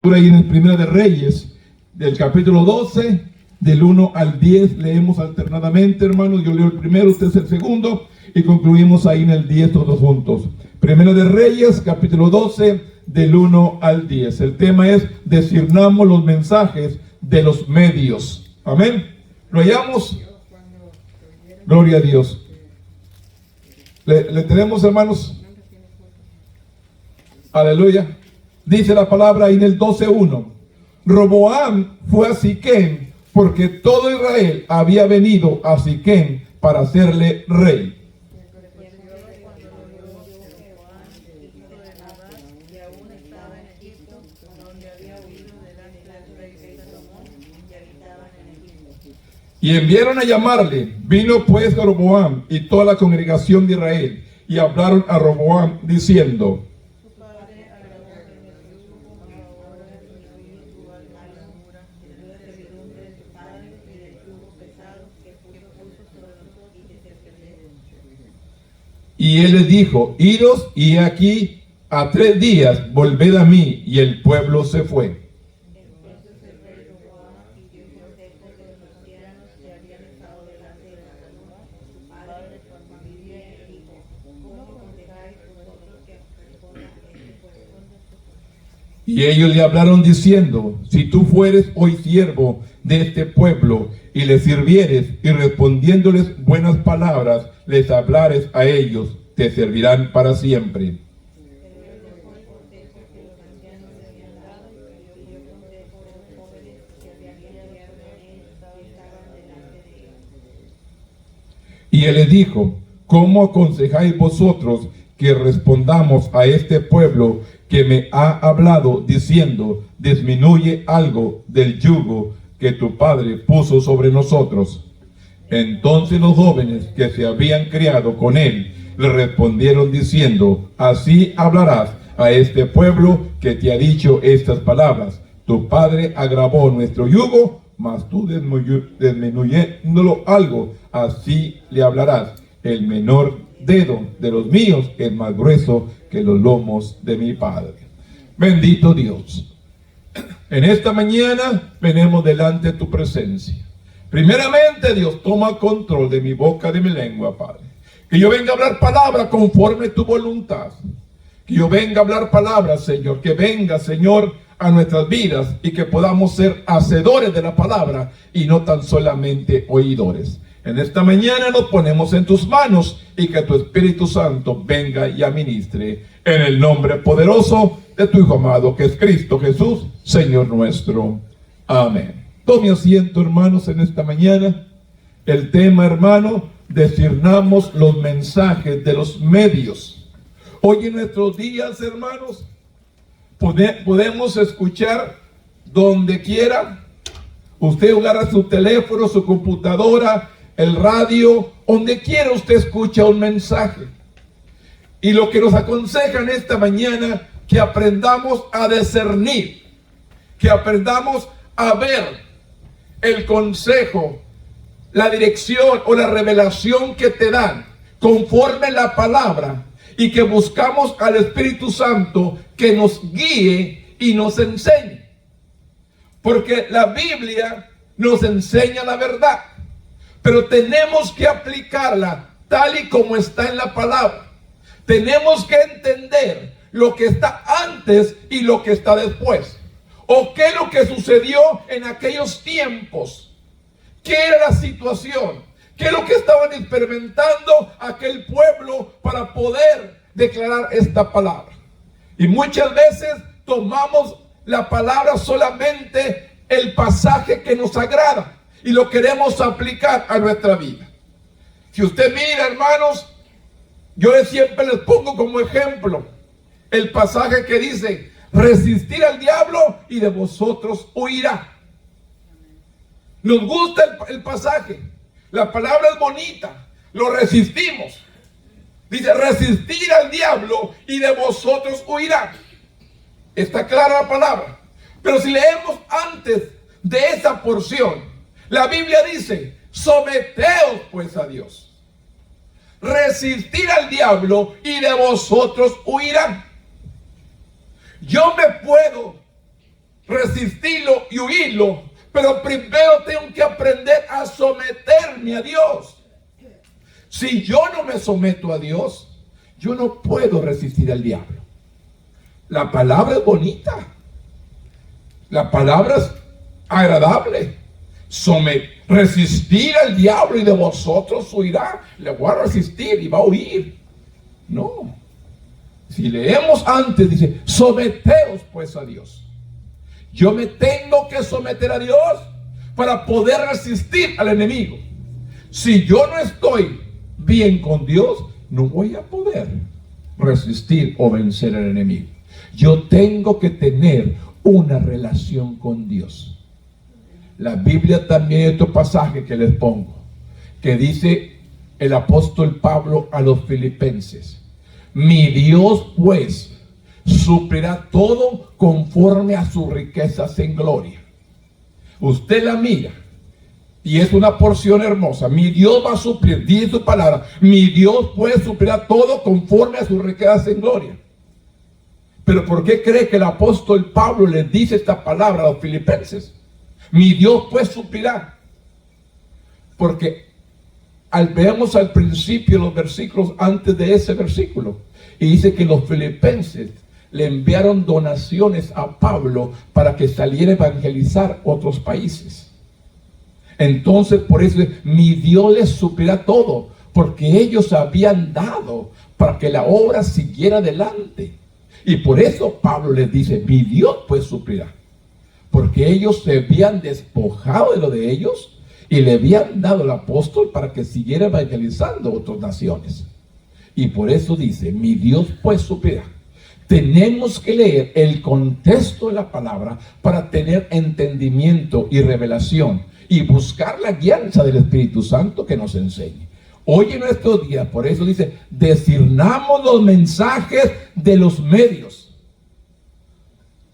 Por ahí en el Primera de Reyes, del capítulo 12, del 1 al 10, leemos alternadamente, hermanos. Yo leo el primero, usted es el segundo, y concluimos ahí en el 10 todos juntos. Primera de Reyes, capítulo 12, del 1 al 10. El tema es: discernamos los mensajes de los medios. Amén. ¿Lo hallamos? Gloria a Dios. ¿Le tenemos, hermanos? Aleluya. Dice la palabra ahí en el 12:1. Roboam fue a Siquem porque todo Israel había venido a Siquem para hacerle rey. Y enviaron a llamarle. Vino pues Roboam y toda la congregación de Israel y hablaron a Roboam diciendo: y él les dijo: idos, y aquí a 3 días volved a mí. Y el pueblo se fue. Y ellos le hablaron diciendo: si tú fueres hoy siervo de este pueblo y les sirvieres, y respondiéndoles buenas palabras les hablares a ellos, te servirán para siempre. Y él les dijo: ¿cómo aconsejáis vosotros que respondamos a este pueblo que me ha hablado diciendo: disminuye algo del yugo que tu padre puso sobre nosotros? Entonces los jóvenes que se habían criado con él le respondieron diciendo: así hablarás a este pueblo que te ha dicho estas palabras: tu padre agravó nuestro yugo, mas tú disminuyéndolo algo, así le hablarás: el menor dedo de los míos es más grueso que los lomos de mi padre. Bendito Dios. En esta mañana venimos delante de tu presencia. Primeramente, Dios, toma control de mi boca, de mi lengua, Padre. Que yo venga a hablar palabras conforme a tu voluntad. Que yo venga a hablar palabras, Señor. Que venga, Señor, a nuestras vidas y que podamos ser hacedores de la palabra y no tan solamente oidores. En esta mañana nos ponemos en tus manos y que tu Espíritu Santo venga y administre en el nombre poderoso de tu Hijo amado, que es Cristo Jesús, Señor nuestro. Amén. Tome asiento, hermanos, en esta mañana. El tema, hermano: discernamos los mensajes de los medios. Hoy en nuestros días, hermanos, podemos escuchar donde quiera. Usted agarra su teléfono, su computadora, el radio, donde quiera usted escucha un mensaje. Y lo que nos aconsejan esta mañana, que aprendamos a discernir, que aprendamos a ver el consejo, la dirección o la revelación que te dan conforme la palabra, y que buscamos al Espíritu Santo que nos guíe y nos enseñe. Porque la Biblia nos enseña la verdad, pero tenemos que aplicarla tal y como está en la palabra. Tenemos que entender lo que está antes y lo que está después. O qué es lo que sucedió en aquellos tiempos. ¿Qué era la situación? ¿Qué es lo que estaban experimentando aquel pueblo para poder declarar esta palabra? Y muchas veces tomamos la palabra solamente el pasaje que nos agrada y lo queremos aplicar a nuestra vida. Si usted mira, hermanos, yo siempre les pongo como ejemplo el pasaje que dice: resistir al diablo y de vosotros huirá. Nos gusta el pasaje, la palabra es bonita, lo resistimos. Dice: resistir al diablo y de vosotros huirá. Está clara la palabra. Pero si leemos antes de esa porción, la Biblia dice: someteos pues a Dios. Resistir al diablo y de vosotros huirán. Yo me puedo resistirlo y huirlo, pero primero tengo que aprender a someterme a Dios. Si yo no me someto a Dios, yo no puedo resistir al diablo. La palabra es bonita, la palabra es agradable. Resistir al diablo y de vosotros huirá. Le voy a resistir y va a huir. No. Si leemos antes, dice, someteos pues a Dios. Yo me tengo que someter a Dios para poder resistir al enemigo. Si yo no estoy bien con Dios, no voy a poder resistir o vencer al enemigo. Yo tengo que tener una relación con Dios. La Biblia también hay otro pasaje que les pongo, que dice el apóstol Pablo a los filipenses: mi Dios pues suplirá todo conforme a sus riquezas en gloria. Usted la mira y es una porción hermosa. Mi Dios va a suplir, dice su palabra, mi Dios pues suplirá todo conforme a sus riquezas en gloria. Pero ¿por qué cree que el apóstol Pablo les dice esta palabra a los filipenses? Mi Dios pues suplirá. Porque vemos al principio los versículos antes de ese versículo, y dice que los filipenses le enviaron donaciones a Pablo para que saliera a evangelizar otros países. Entonces por eso mi Dios les suplirá todo, porque ellos habían dado para que la obra siguiera adelante. Y por eso Pablo les dice, mi Dios pues suplirá. Porque ellos se habían despojado de lo de ellos y le habían dado al apóstol para que siguiera evangelizando a otras naciones. Y por eso dice, mi Dios pues suplirá. Tenemos que leer el contexto de la palabra para tener entendimiento y revelación y buscar la guianza del Espíritu Santo que nos enseñe. Hoy en nuestros días, por eso dice, discernamos los mensajes de los medios.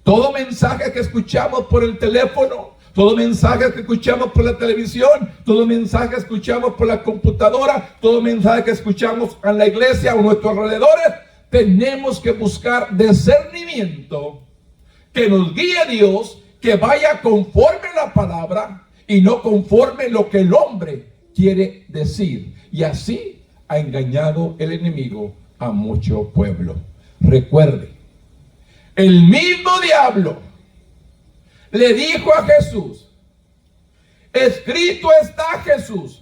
Todo mensaje que escuchamos por el teléfono, todo mensaje que escuchamos por la televisión, todo mensaje que escuchamos por la computadora, todo mensaje que escuchamos en la iglesia o a nuestros alrededores, tenemos que buscar discernimiento, que nos guíe Dios, que vaya conforme a la palabra y no conforme lo que el hombre quiere decir. Y así ha engañado el enemigo a mucho pueblo. Recuerde, el mismo diablo le dijo a Jesús, escrito está, Jesús,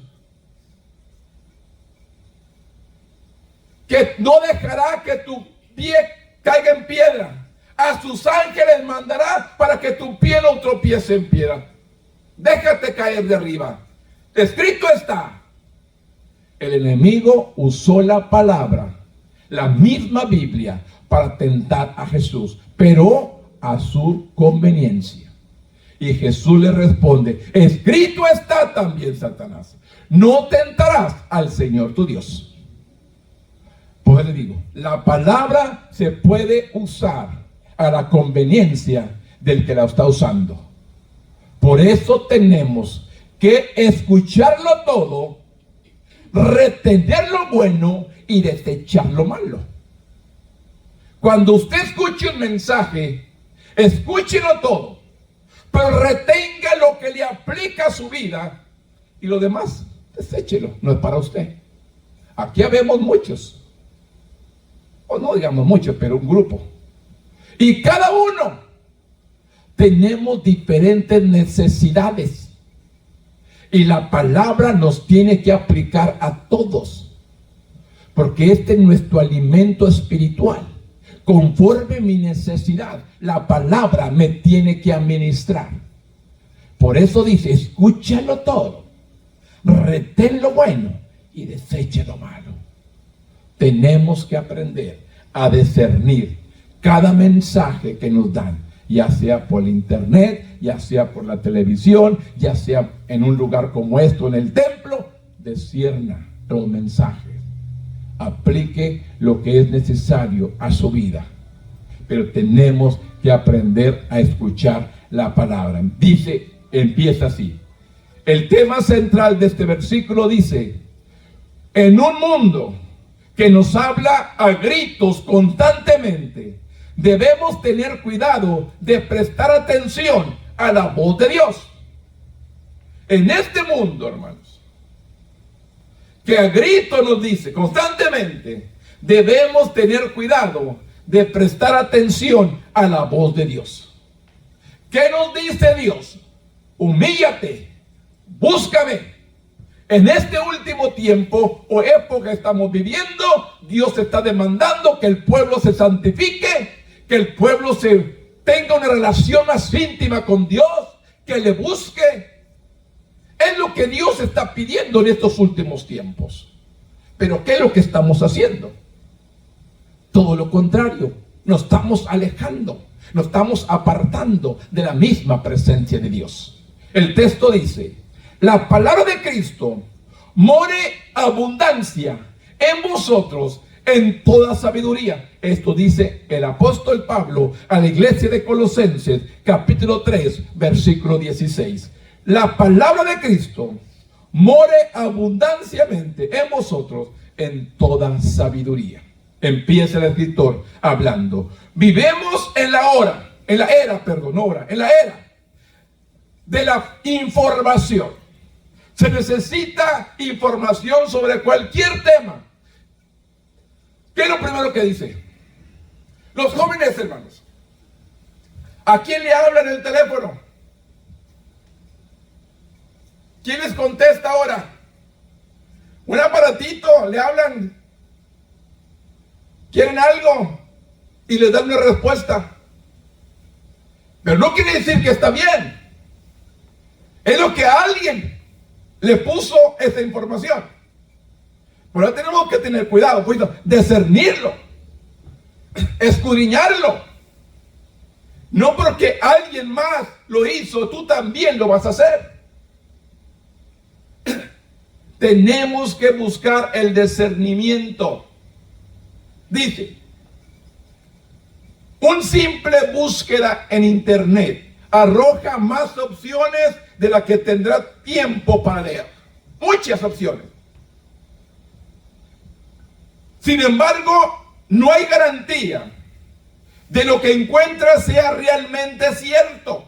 que no dejará que tu pie caiga en piedra. A sus ángeles mandará para que tu pie no tropiece en piedra. Déjate caer de arriba. Escrito está. El enemigo usó la palabra, la misma Biblia, para tentar a Jesús, pero a su conveniencia. Y Jesús le responde, escrito está también, Satanás, no tentarás al Señor tu Dios. Pues le digo, la palabra se puede usar a la conveniencia del que la está usando. Por eso tenemos que escucharlo todo, retener lo bueno y desechar lo malo. Cuando usted escuche un mensaje, escúchelo todo, pero retenga lo que le aplica a su vida y lo demás, deséchelo, no es para usted. Aquí habemos muchos, o no digamos muchos, pero un grupo, y cada uno tenemos diferentes necesidades y la palabra nos tiene que aplicar a todos, porque este es nuestro alimento espiritual. Conforme mi necesidad, la palabra me tiene que administrar. Por eso dice, escúchalo todo, retén lo bueno y deseche lo malo. Tenemos que aprender a discernir cada mensaje que nos dan, ya sea por internet, ya sea por la televisión, ya sea en un lugar como esto, en el templo. Discierna los mensajes. Aplique lo que es necesario a su vida, pero tenemos que aprender a escuchar la palabra. Dice, empieza así. El tema central de este versículo dice, en un mundo que nos habla a gritos constantemente debemos tener cuidado de prestar atención a la voz de Dios. En este mundo, hermanos, que a grito nos dice constantemente, debemos tener cuidado de prestar atención a la voz de Dios. ¿Qué nos dice Dios? Humíllate, búscame. En este último tiempo o época que estamos viviendo, Dios está demandando que el pueblo se santifique, que el pueblo tenga una relación más íntima con Dios, que le busque. Es lo que Dios está pidiendo en estos últimos tiempos. Pero ¿qué es lo que estamos haciendo? Todo lo contrario, nos estamos alejando, nos estamos apartando de la misma presencia de Dios. El texto dice: la palabra de Cristo more abundancia en vosotros en toda sabiduría. Esto dice el apóstol Pablo a la iglesia de Colosenses, capítulo 3, versículo 16. La palabra de Cristo more abundanciamente en vosotros en toda sabiduría. Empieza el escritor hablando. Vivemos en la era de la información. Se necesita información sobre cualquier tema. ¿Qué es lo primero que dice? Los jóvenes, hermanos, ¿a quién le hablan en el teléfono? ¿Quién les contesta ahora? Un aparatito, le hablan. ¿Quieren algo? Y les dan una respuesta. Pero no quiere decir que está bien. Es lo que a alguien le puso esa información. Por eso tenemos que tener cuidado, discernirlo, escudriñarlo. No porque alguien más lo hizo, tú también lo vas a hacer. Tenemos que buscar el discernimiento. Dice, un simple búsqueda en internet arroja más opciones de las que tendrá tiempo para leer. Muchas opciones. Sin embargo, no hay garantía de lo que encuentras sea realmente cierto.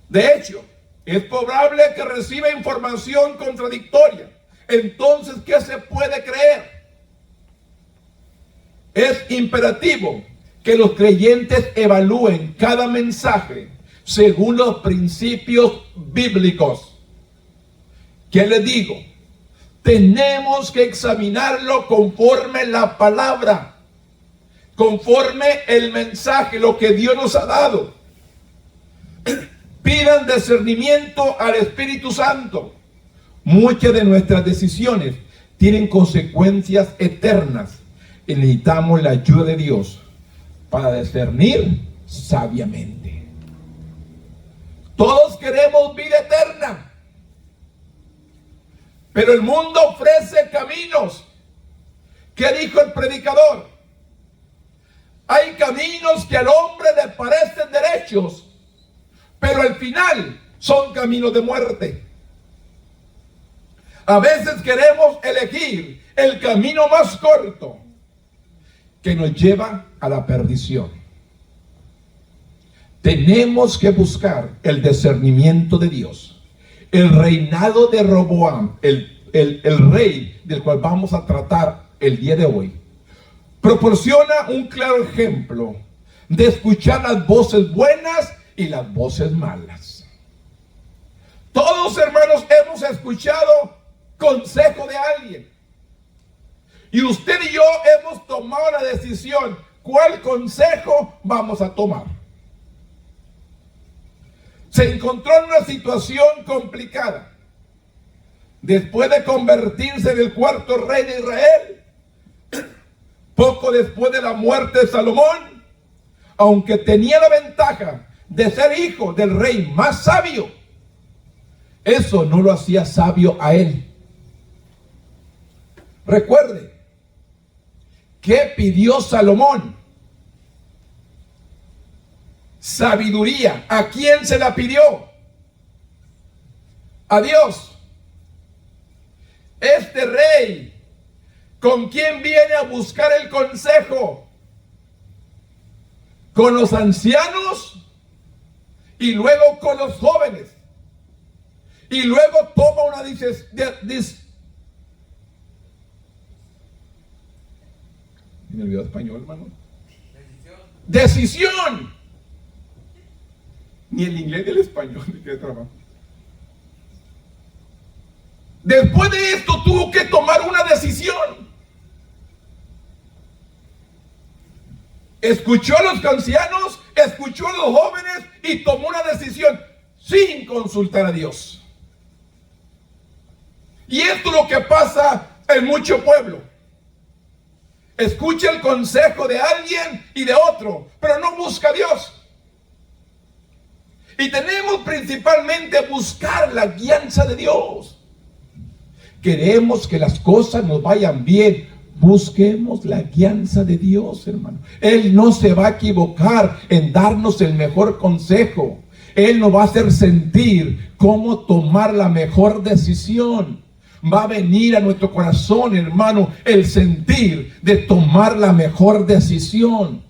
De hecho, es probable que reciba información contradictoria. Entonces, ¿qué se puede creer? Es imperativo que los creyentes evalúen cada mensaje según los principios bíblicos. ¿Qué les digo? Tenemos que examinarlo conforme la palabra, conforme el mensaje, lo que Dios nos ha dado. Pidan discernimiento al Espíritu Santo. Muchas de nuestras decisiones tienen consecuencias eternas y necesitamos la ayuda de Dios para discernir sabiamente. Todos queremos vida eterna, pero el mundo ofrece caminos. ¿Qué dijo el predicador? Hay caminos que al hombre le parecen derechos, pero al final son caminos de muerte. A veces queremos elegir el camino más corto que nos lleva a la perdición. Tenemos que buscar el discernimiento de Dios. El reinado de Roboam, el rey del cual vamos a tratar el día de hoy, proporciona un claro ejemplo de escuchar las voces buenas y las voces malas. Todos, hermanos, hemos escuchado consejo de alguien. Y usted y yo hemos tomado la decisión, ¿cuál consejo vamos a tomar? Se encontró en una situación complicada. Después de convertirse en el cuarto rey de Israel, poco después de la muerte de Salomón, aunque tenía la ventaja de ser hijo del rey más sabio, eso no lo hacía sabio a él. Recuerde, ¿qué pidió Salomón? Sabiduría. ¿A quién se la pidió? A Dios. Este rey ¿Con quién viene a buscar el consejo? Con los ancianos y luego con los jóvenes. Y luego toma una me olvidó español, hermano. Decisión. Ni el inglés ni el español ni qué trabajo. Después de esto tuvo que tomar una decisión. Escuchó a los ancianos, escuchó a los jóvenes y tomó una decisión sin consultar a Dios. Y esto es lo que pasa en mucho pueblo. Escucha el consejo de alguien y de otro, pero no busca a Dios. Y tenemos principalmente buscar la guianza de Dios. Queremos que las cosas nos vayan bien. Busquemos la guianza de Dios, hermano. Él no se va a equivocar en darnos el mejor consejo. Él nos va a hacer sentir cómo tomar la mejor decisión. Va a venir a nuestro corazón, hermano, el sentir de tomar la mejor decisión.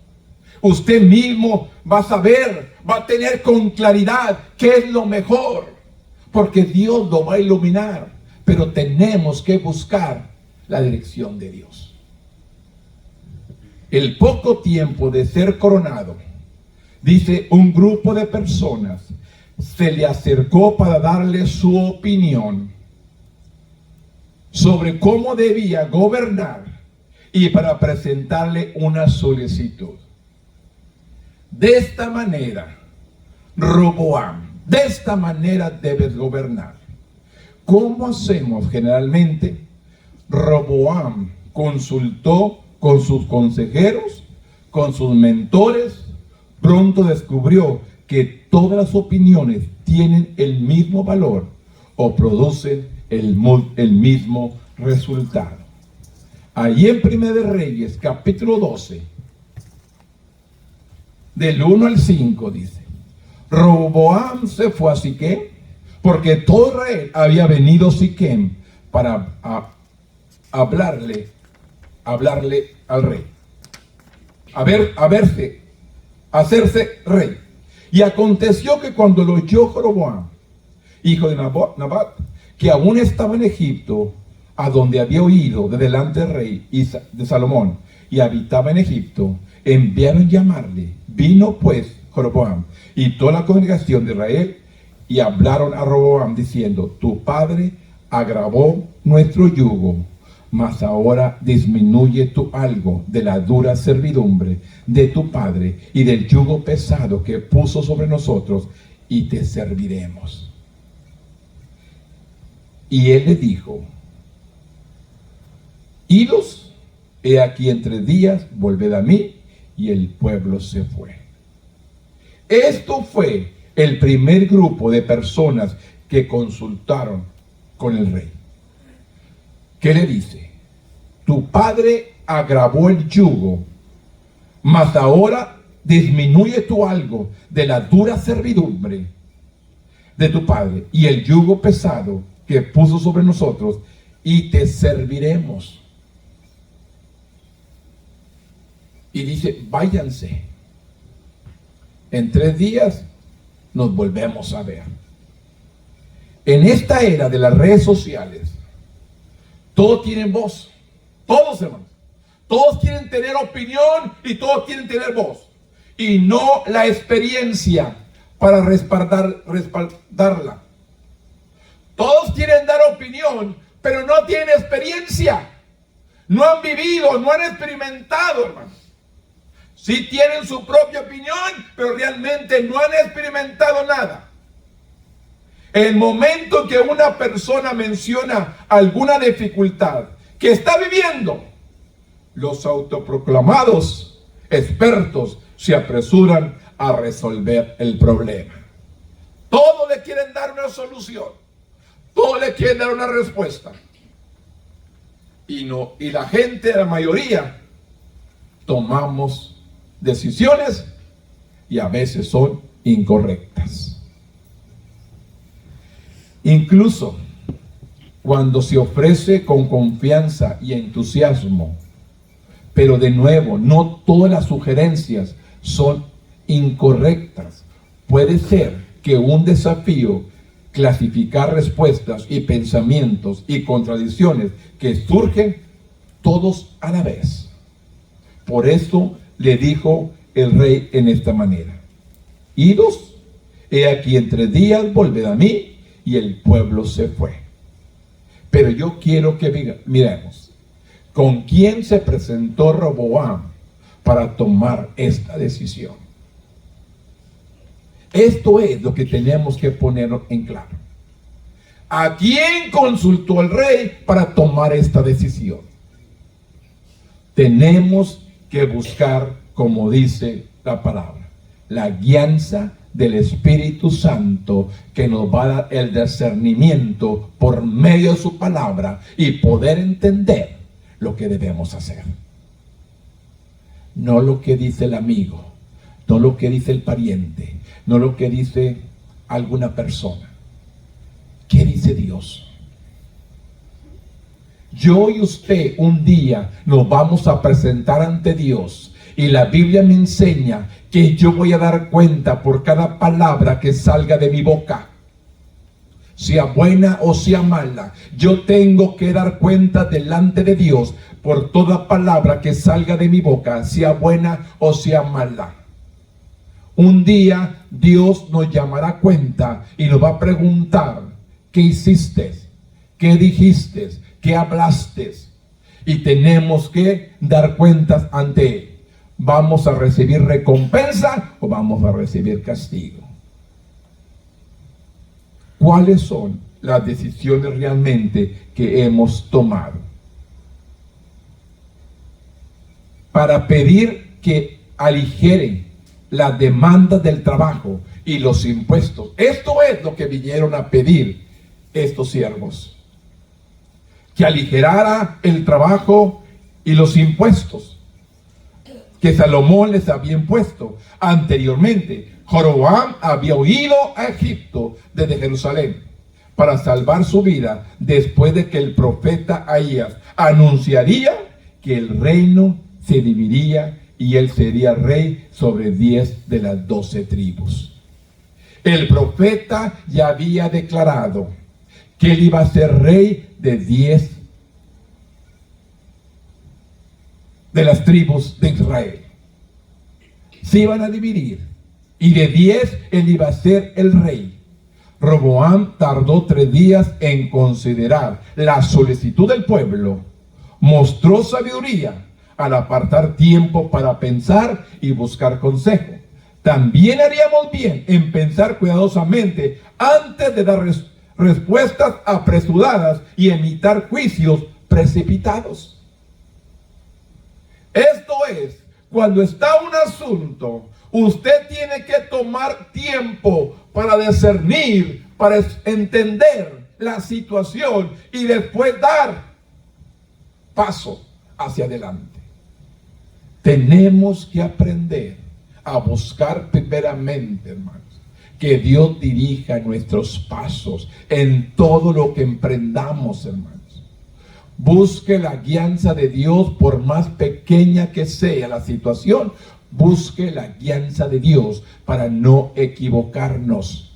Usted mismo va a saber, va a tener con claridad qué es lo mejor, porque Dios lo va a iluminar. Pero tenemos que buscar la dirección de Dios. El poco tiempo de ser coronado, dice, un grupo de personas se le acercó para darle su opinión sobre cómo debía gobernar y para presentarle una solicitud. De esta manera, Roboam, de esta manera debes gobernar. ¿Cómo hacemos generalmente? Roboam consultó con sus consejeros, con sus mentores. Pronto descubrió que todas las opiniones tienen el mismo valor o producen el mismo resultado. Ahí en 1 de Reyes, capítulo 12, del 1 al 5, dice: Roboam se fue a Siquem, porque todo Israel había venido a Siquem para hablarle al rey, hacerse rey. Y aconteció que cuando lo oyó Jeroboam, hijo de Nabat, que aún estaba en Egipto, a donde había huido de delante del rey de Salomón, y habitaba en Egipto, enviaron llamarle. Vino pues Jeroboam y toda la congregación de Israel, y hablaron a Roboam diciendo: tu padre agravó nuestro yugo, mas ahora disminuye tú algo de la dura servidumbre de tu padre y del yugo pesado que puso sobre nosotros, y te serviremos. Y él le dijo: idos, he aquí en 3 días, volved a mí. Y el pueblo se fue. Esto fue el primer grupo de personas que consultaron con el rey. ¿Qué le dice? Tu padre agravó el yugo, mas ahora disminuye tú algo de la dura servidumbre de tu padre y el yugo pesado que puso sobre nosotros, y te serviremos. Y dice: váyanse, en 3 días nos volvemos a ver. En esta era de las redes sociales, todos tienen voz, todos, hermanos, todos quieren tener opinión y todos quieren tener voz, y no la experiencia para respaldarla. Todos quieren dar opinión, pero no tienen experiencia, no han vivido, no han experimentado, hermanos. Sí tienen su propia opinión, pero realmente no han experimentado nada. El momento que una persona menciona alguna dificultad que está viviendo, los autoproclamados expertos se apresuran a resolver el problema. Todos le quieren dar una solución, todos le quieren dar una respuesta. Y la gente, la mayoría, tomamos decisiones y a veces son incorrectas. Incluso cuando se ofrece con confianza y entusiasmo. Pero de nuevo, no todas las sugerencias son incorrectas. Puede ser que un desafío clasificar respuestas y pensamientos y contradicciones que surgen todos a la vez. Por eso le dijo el rey en esta manera: idos, he aquí en 3 días volved a mí. Y el pueblo se fue. Pero yo quiero que miremos con quién se presentó Roboam para tomar esta decisión. Esto es lo que tenemos que poner en claro. ¿A quién consultó el rey para tomar esta decisión? Tenemos que buscar, como dice la palabra, la guianza del Espíritu Santo, que nos va a dar el discernimiento por medio de su palabra y poder entender lo que debemos hacer. No lo que dice el amigo, no lo que dice el pariente, no lo que dice alguna persona. ¿Qué dice Dios? Yo y usted un día nos vamos a presentar ante Dios, y la Biblia me enseña que yo voy a dar cuenta por cada palabra que salga de mi boca, sea buena o sea mala. Yo tengo que dar cuenta delante de Dios por toda palabra que salga de mi boca, sea buena o sea mala. Un día Dios nos llamará a cuenta y nos va a preguntar: ¿qué hiciste? ¿Qué dijiste? ¿Qué hablaste? Y tenemos que dar cuentas ante Él. ¿Vamos a recibir recompensa o vamos a recibir castigo? ¿Cuáles son las decisiones realmente que hemos tomado? Para pedir que aligeren las demandas del trabajo y los impuestos. Esto es lo que vinieron a pedir estos siervos: que aligerara el trabajo y los impuestos que Salomón les había impuesto. Anteriormente, Roboam había huido a Egipto desde Jerusalén para salvar su vida, después de que el profeta Ahías anunciaría que el reino se dividiría y él sería rey sobre 10 de las 12 tribus. El profeta ya había declarado que él iba a ser rey de 10 de las tribus de Israel. Se iban a dividir y de 10 él iba a ser el rey. Roboam tardó 3 días en considerar la solicitud del pueblo. Mostró sabiduría al apartar tiempo para pensar y buscar consejo. También haríamos bien en pensar cuidadosamente antes de dar respuestas apresuradas y emitir juicios precipitados. Esto es, cuando está un asunto, usted tiene que tomar tiempo para discernir, para entender la situación y después dar paso hacia adelante. Tenemos que aprender a buscar primeramente, hermanos, que Dios dirija nuestros pasos en todo lo que emprendamos, hermanos. Busque la guianza de Dios, por más pequeña que sea la situación. Busque la guianza de Dios para no equivocarnos.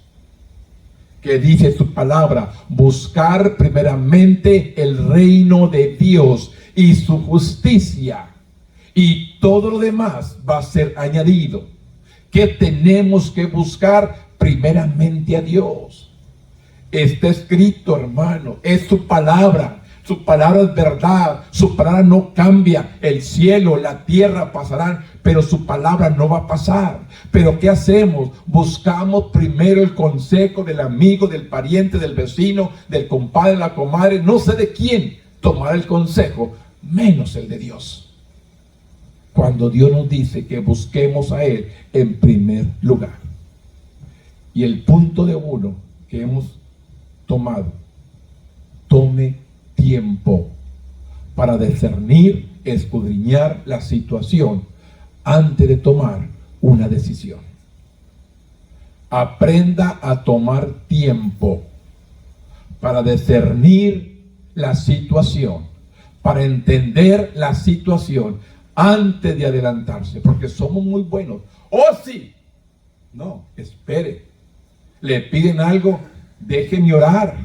Que dice su palabra: buscar primeramente el reino de Dios y su justicia, y todo lo demás va a ser añadido. Que tenemos que buscar primeramente a Dios. Está escrito, hermano, es su palabra. Su palabra es verdad, su palabra no cambia. El cielo, la tierra pasarán, pero su palabra no va a pasar. Pero ¿qué hacemos? Buscamos primero el consejo del amigo, del pariente, del vecino, del compadre, la comadre, no sé de quién tomar el consejo, menos el de Dios. Cuando Dios nos dice que busquemos a Él en primer lugar. Y el punto de uno que hemos tomado: tome tiempo para discernir, escudriñar la situación antes de tomar una decisión. Aprenda a tomar tiempo para discernir la situación, para entender la situación antes de adelantarse, porque somos muy buenos. ¡Oh, sí! No, espere. Le piden algo, déjeme orar.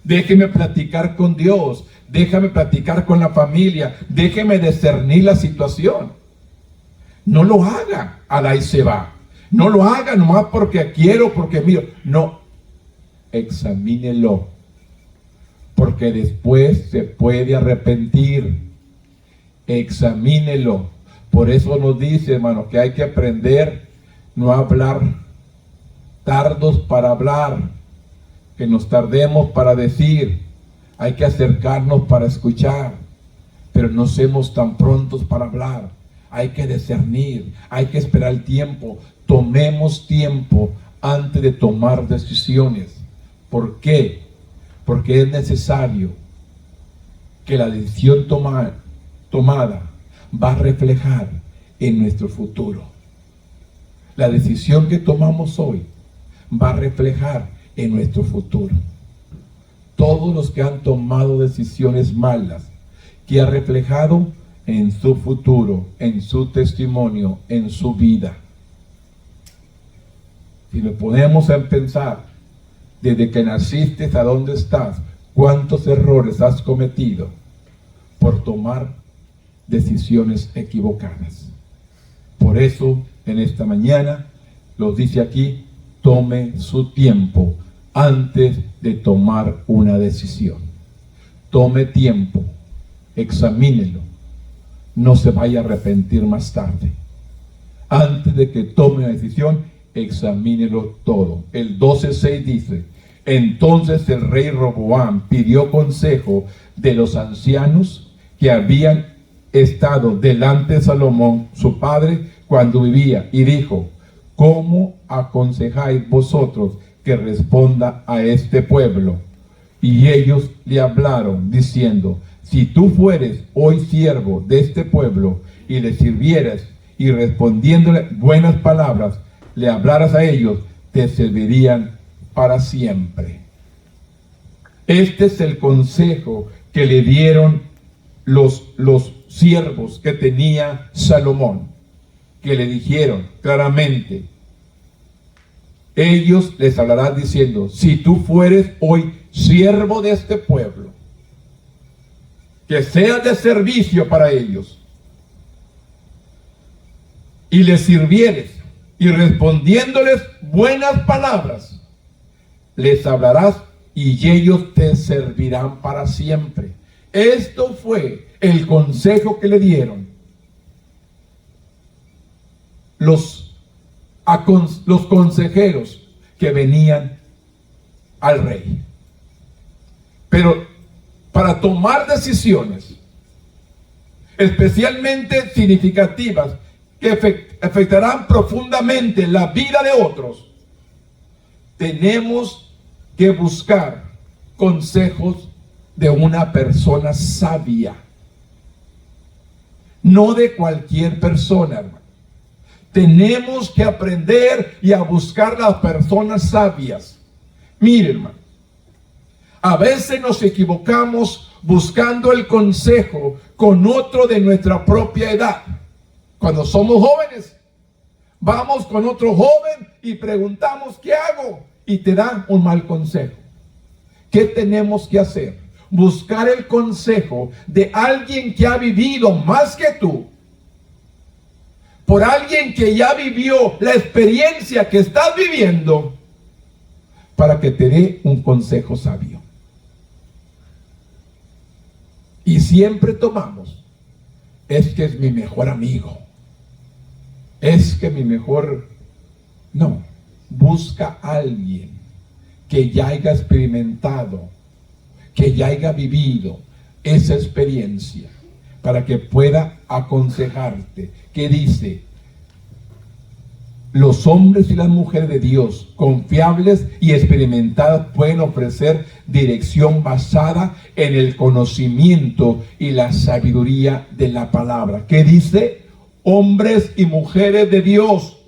Déjeme platicar con Dios. Déjame platicar con la familia. Déjeme discernir la situación. No lo haga a la y se va. No lo haga nomás porque quiero, porque miro. No. Examínelo. Porque después se puede arrepentir. Examínelo. Por eso nos dice, hermano, que hay que aprender no a hablar tardos para hablar, que nos tardemos para decir. Hay que acercarnos para escuchar, pero no seamos tan prontos para hablar. Hay que discernir, hay que esperar el tiempo. Tomemos tiempo antes de tomar decisiones. ¿Por qué? Porque es necesario que la decisión tomada va a reflejar en nuestro futuro. La decisión que tomamos hoy va a reflejar en nuestro futuro. Todos los que han tomado decisiones malas, que ha reflejado en su futuro, en su testimonio, en su vida. Si nos ponemos a pensar, desde que naciste a dónde estás, cuántos errores has cometido por tomar decisiones equivocadas. Por eso, en esta mañana, los dice aquí, tome su tiempo antes de tomar una decisión. Tome tiempo, examínelo, no se vaya a arrepentir más tarde. Antes de que tome una decisión, examínelo todo. El 12:6 dice, entonces el rey Roboam pidió consejo de los ancianos que habían estado delante de Salomón, su padre, cuando vivía, y dijo, ¿cómo aconsejáis vosotros que responda a este pueblo? Y ellos le hablaron diciendo, si tú fueres hoy siervo de este pueblo y le sirvieras y respondiéndole buenas palabras, le hablaras a ellos, te servirían para siempre. Este es el consejo que le dieron los siervos que tenía Salomón, que le dijeron claramente, ellos les hablarán diciendo, si tú fueres hoy siervo de este pueblo, que seas de servicio para ellos, y les sirvieres, y respondiéndoles buenas palabras, les hablarás, y ellos te servirán para siempre. Esto fue el consejo que le dieron los consejeros que venían al rey. Pero para tomar decisiones especialmente significativas que afectarán profundamente la vida de otros, tenemos que buscar consejos de una persona sabia, no de cualquier persona, hermano. Tenemos que aprender y a buscar las personas sabias. Mire, hermano, a veces nos equivocamos buscando el consejo con otro de nuestra propia edad. Cuando somos jóvenes, vamos con otro joven y preguntamos, ¿qué hago? Y te dan un mal consejo. ¿Qué tenemos que hacer? Buscar el consejo de alguien que ha vivido más que tú, por alguien que ya vivió la experiencia que estás viviendo, para que te dé un consejo sabio. Y siempre tomamos, es que es mi mejor amigo, es que mi mejor... No, busca a alguien que ya haya experimentado, que ya haya vivido esa experiencia, para que pueda aconsejarte. Que dice, los hombres y las mujeres de Dios, confiables y experimentadas, pueden ofrecer dirección basada en el conocimiento y la sabiduría de la palabra. ¿Qué dice? Hombres y mujeres de Dios,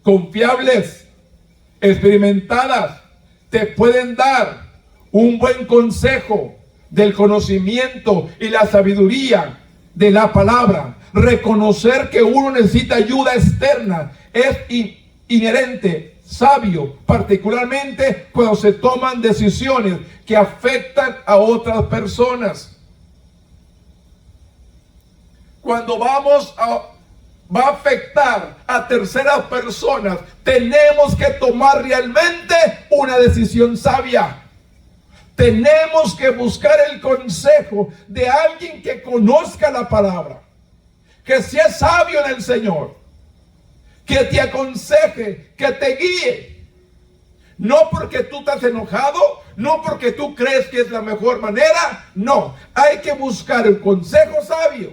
confiables, experimentadas, te pueden dar un buen consejo del conocimiento y la sabiduría de la palabra. Reconocer que uno necesita ayuda externa es inherente, sabio, particularmente cuando se toman decisiones que afectan a otras personas. Cuando va a afectar a terceras personas, tenemos que tomar realmente una decisión sabia. Tenemos que buscar el consejo de alguien que conozca la palabra, que sea sabio en el Señor, que te aconseje, que te guíe. No porque tú estás enojado, no porque tú crees que es la mejor manera. No, hay que buscar el consejo sabio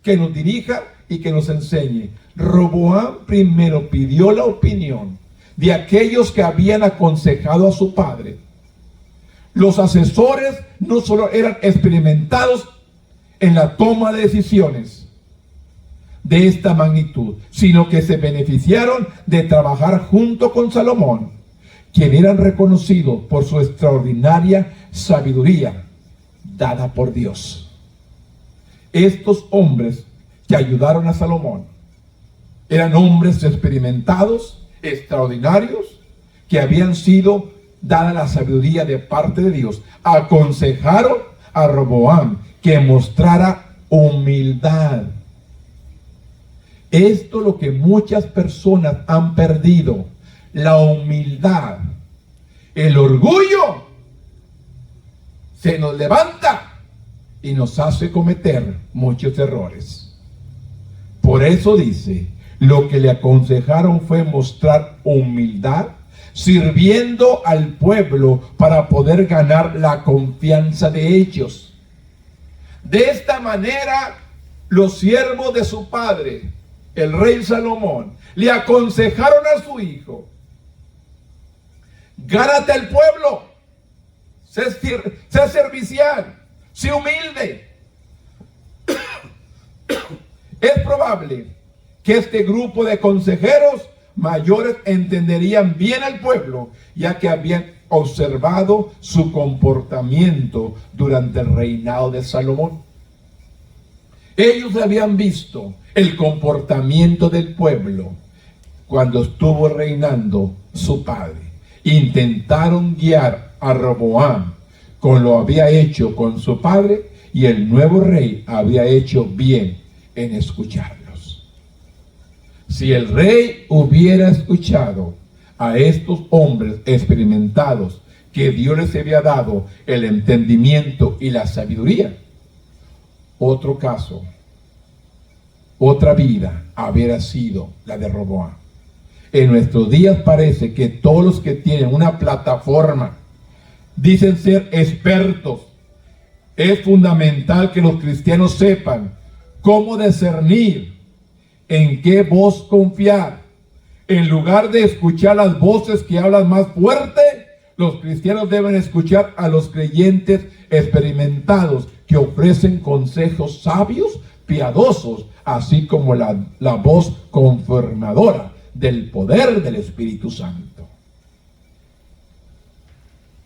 que nos dirija y que nos enseñe. Roboam primero pidió la opinión de aquellos que habían aconsejado a su padre. Los asesores no solo eran experimentados en la toma de decisiones de esta magnitud, sino que se beneficiaron de trabajar junto con Salomón, quien era reconocido por su extraordinaria sabiduría dada por Dios. Estos hombres que ayudaron a Salomón eran hombres experimentados, extraordinarios, que habían sido dada la sabiduría de parte de Dios. Aconsejaron a Roboam que mostrara humildad. Esto es lo que muchas personas han perdido: la humildad. El orgullo se nos levanta y nos hace cometer muchos errores. Por eso dice, lo que le aconsejaron fue mostrar humildad, sirviendo al pueblo para poder ganar la confianza de ellos. De esta manera, los siervos de su padre, el rey Salomón, le aconsejaron a su hijo: gánate al pueblo, sé servicial, sé humilde. Es probable que este grupo de consejeros mayores entenderían bien al pueblo, ya que habían observado su comportamiento durante el reinado de Salomón. Ellos habían visto el comportamiento del pueblo cuando estuvo reinando su padre. Intentaron guiar a Roboam con lo había hecho con su padre, y el nuevo rey había hecho bien en escucharlos. Si el rey hubiera escuchado a estos hombres experimentados, que Dios les había dado el entendimiento y la sabiduría, otro caso, otra vida hubiera sido la de Roboam. En nuestros días parece que todos los que tienen una plataforma dicen ser expertos. Es fundamental que los cristianos sepan cómo discernir en qué voz confiar. En lugar de escuchar las voces que hablan más fuerte, los cristianos deben escuchar a los creyentes experimentados que ofrecen consejos sabios, piadosos, así como la voz confirmadora del poder del Espíritu Santo.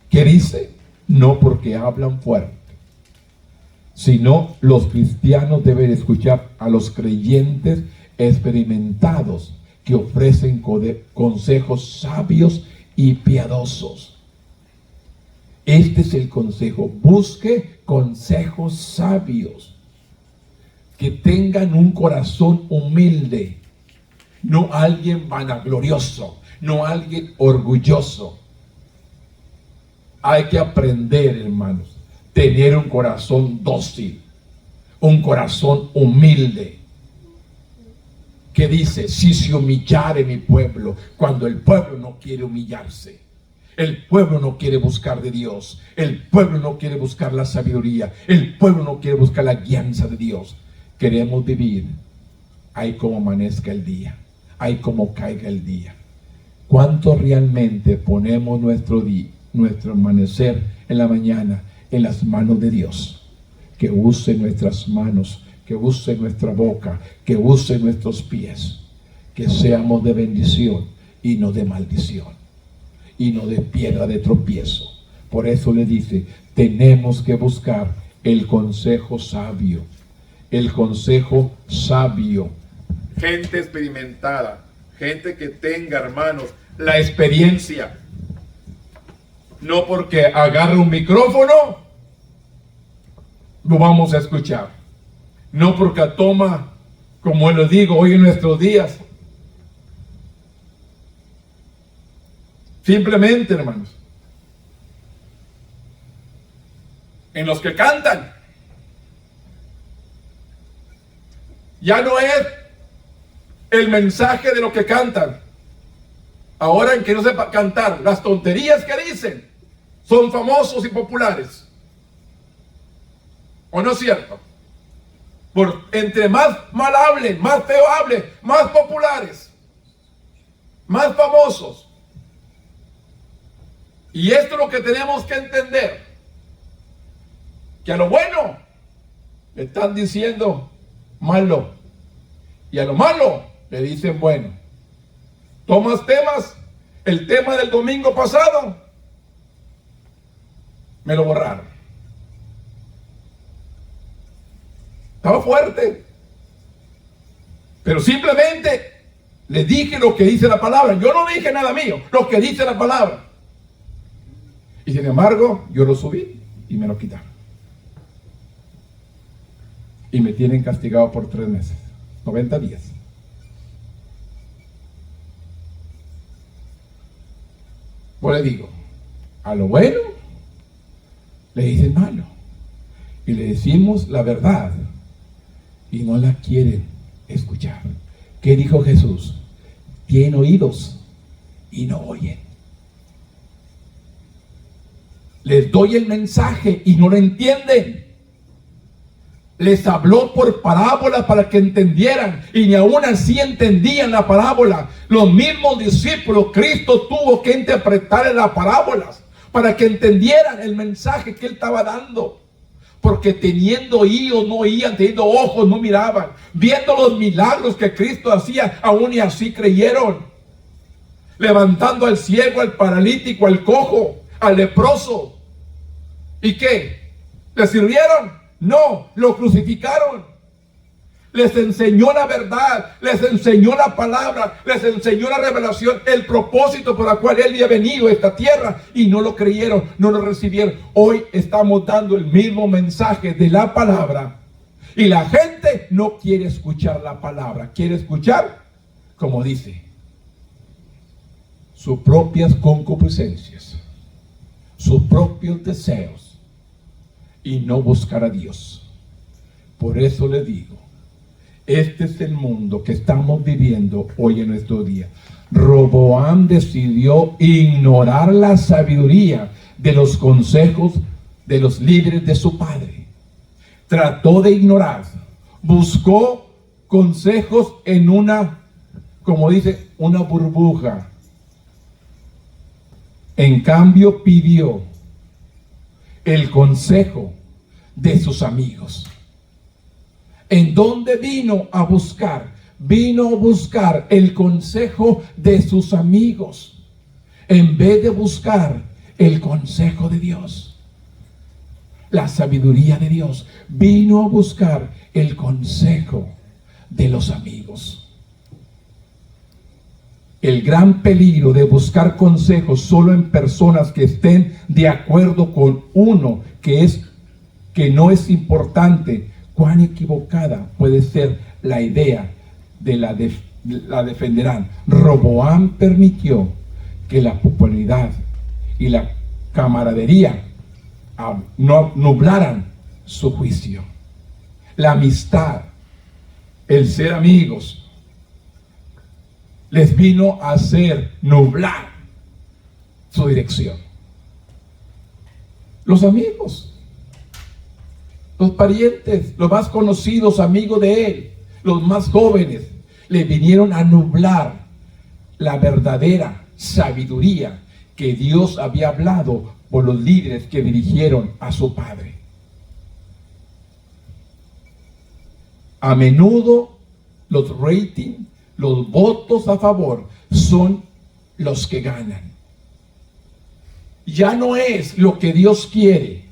¿Qué dice? No porque hablan fuerte, sino los cristianos deben escuchar a los creyentes experimentados que ofrecen consejos sabios y piadosos. Este es el consejo: busque consejos sabios, que tengan un corazón humilde, no alguien vanaglorioso, no alguien orgulloso. Hay que aprender, hermanos, tener un corazón dócil, un corazón humilde, que dice: si se humillare mi pueblo, cuando el pueblo no quiere humillarse, el pueblo no quiere buscar de Dios, el pueblo no quiere buscar la sabiduría, el pueblo no quiere buscar la guianza de Dios. Queremos vivir ahí como amanezca el día, ahí como caiga el día. ¿Cuánto realmente ponemos nuestro amanecer en la mañana en las manos de Dios? Que use nuestras manos, que use nuestra boca, que use nuestros pies, que seamos de bendición y no de maldición, y no de piedra de tropiezo, Por eso le dice, tenemos que buscar el consejo sabio. El consejo sabio. Gente experimentada, gente que tenga, hermanos, la experiencia. No porque agarre un micrófono, lo vamos a escuchar. No porque toma, como les digo, hoy en nuestros días. Simplemente, hermanos, en los que cantan, ya no es el mensaje de lo que cantan. Ahora en que no sepa cantar, las tonterías que dicen son famosos y populares. ¿O no es cierto? Entre más mal hablen, más feo hablen, más populares, más famosos. Y esto es lo que tenemos que entender. Que a lo bueno le están diciendo malo. Y a lo malo le dicen bueno. Tomas temas, el tema del domingo pasado, me lo borraron. Estaba fuerte. Pero simplemente le dije lo que dice la palabra. Yo no dije nada mío, lo que dice la palabra. Y sin embargo, yo lo subí y me lo quitaron. Y me tienen castigado por 3 meses, 90 días. Pues le digo, a lo bueno le dicen malo. Y le decimos la verdad y no la quieren escuchar. ¿Qué dijo Jesús? Tienen oídos y no oyen. Les doy el mensaje y no lo entienden. Les habló por parábola para que entendieran, y ni aún así entendían la parábola. Los mismos discípulos, Cristo tuvo que interpretar las parábolas para que entendieran el mensaje que Él estaba dando. Porque teniendo oídos no oían, teniendo ojos no miraban, viendo los milagros que Cristo hacía, aún y así creyeron. Levantando al ciego, al paralítico, al cojo, al leproso. ¿Y qué? ¿Le sirvieron? No, lo crucificaron. Les enseñó la verdad, les enseñó la palabra, les enseñó la revelación, el propósito por el cual Él había venido a esta tierra, y no lo creyeron, no lo recibieron. Hoy estamos dando el mismo mensaje de la palabra y la gente no quiere escuchar la palabra, quiere escuchar, como dice, sus propias concupiscencias, sus propios deseos, y no buscar a Dios. Por eso le digo, este es el mundo que estamos viviendo hoy en nuestro día. Roboam decidió ignorar la sabiduría de los consejos de los líderes de su padre. Trató de ignorar, buscó consejos en una, como dice, una burbuja. En cambio pidió el consejo de sus amigos. ¿En dónde vino a buscar? Vino a buscar el consejo de sus amigos, en vez de buscar el consejo de Dios, la sabiduría de Dios. Vino a buscar el consejo de los amigos. El gran peligro de buscar consejos solo en personas que estén de acuerdo con uno que no es importante. Cuán equivocada puede ser la idea de la defenderán. Roboam permitió que la popularidad y la camaradería no nublaran su juicio. La amistad, el ser amigos, les vino a hacer nublar su dirección. Los amigos, los parientes, los más conocidos amigos de él, los más jóvenes, le vinieron a nublar la verdadera sabiduría que Dios había hablado por los líderes que dirigieron a su padre. A menudo los ratings, los votos a favor son los que ganan. ya no es lo que Dios quiere.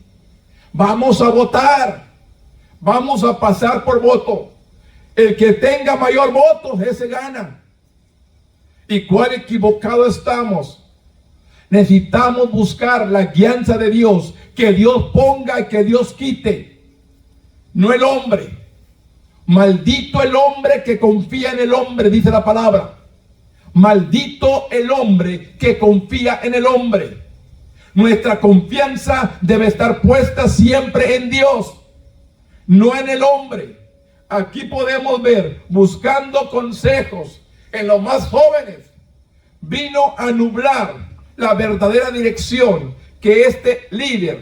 Vamos a votar. Vamos a pasar por voto. El que tenga mayor voto, ese gana. ¿Y cuál equivocado estamos? Necesitamos buscar la guianza de Dios. Que Dios ponga y que Dios quite. No el hombre. Maldito el hombre que confía en el hombre, dice la palabra. Maldito el hombre que confía en el hombre. Nuestra confianza debe estar puesta siempre en Dios, no en el hombre. Aquí podemos ver, buscando consejos en los más jóvenes, vino a nublar la verdadera dirección que este líder,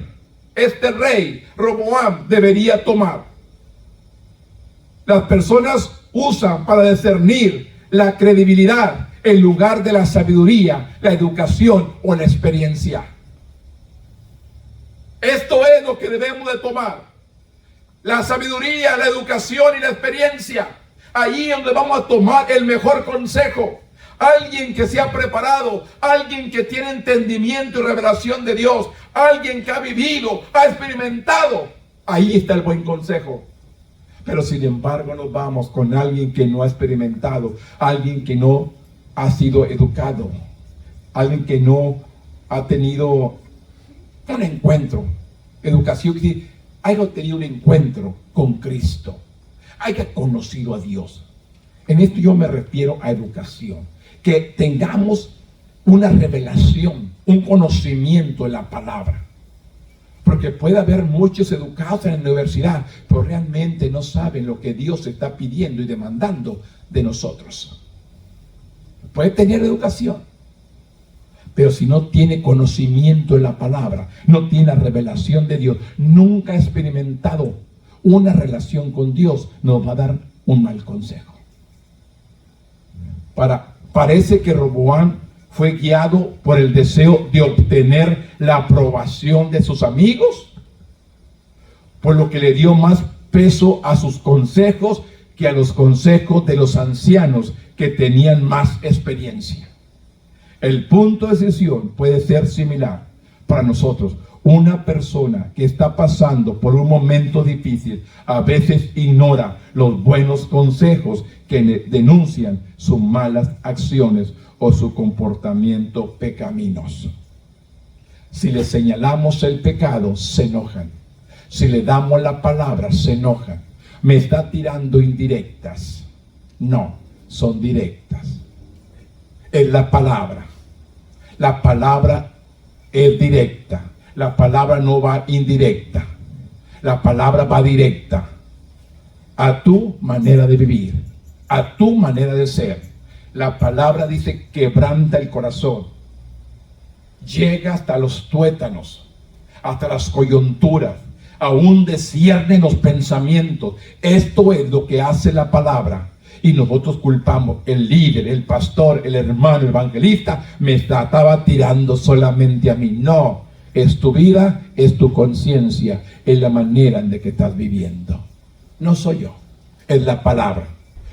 este rey Roboam debería tomar. Las personas usan para discernir la credibilidad en lugar de la sabiduría, la educación o la experiencia. Esto es lo que debemos de tomar. La sabiduría, la educación y la experiencia. Allí es donde vamos a tomar el mejor consejo. Alguien que se ha preparado, alguien que tiene entendimiento y revelación de Dios, alguien que ha vivido, ha experimentado. Ahí está el buen consejo. Pero sin embargo nos vamos con alguien que no ha experimentado, alguien que no ha sido educado, alguien que no ha tenido un encuentro, educación, que haya tenido un encuentro con Cristo, haya conocido a Dios. En esto yo me refiero a educación, que tengamos una revelación, un conocimiento en la palabra. Porque puede haber muchos educados en la universidad, pero realmente no saben lo que Dios está pidiendo y demandando de nosotros. Puede tener educación, pero si no tiene conocimiento en la palabra, no tiene la revelación de Dios, nunca ha experimentado una relación con Dios, nos va a dar un mal consejo. Parece que Roboam fue guiado por el deseo de obtener la aprobación de sus amigos, por lo que le dio más peso a sus consejos que a los consejos de los ancianos que tenían más experiencia. El punto de decisión puede ser similar para nosotros. Una persona que está pasando por un momento difícil a veces ignora los buenos consejos que denuncian sus malas acciones o su comportamiento pecaminoso. Si le señalamos el pecado, se enojan. Si le damos la palabra, se enojan. Me está tirando indirectas. No, son directas. Es la palabra. La palabra es directa. La palabra no va indirecta. La palabra va directa a tu manera de vivir, a tu manera de ser. La palabra dice quebranta el corazón, llega hasta los tuétanos, hasta las coyunturas, aún descierne los pensamientos. Esto es lo que hace la palabra. Y nosotros culpamos, el líder, el pastor, el hermano, el evangelista, me estaba tirando solamente a mí. No, es tu vida, es tu conciencia, es la manera en que estás viviendo. No soy yo, es la palabra.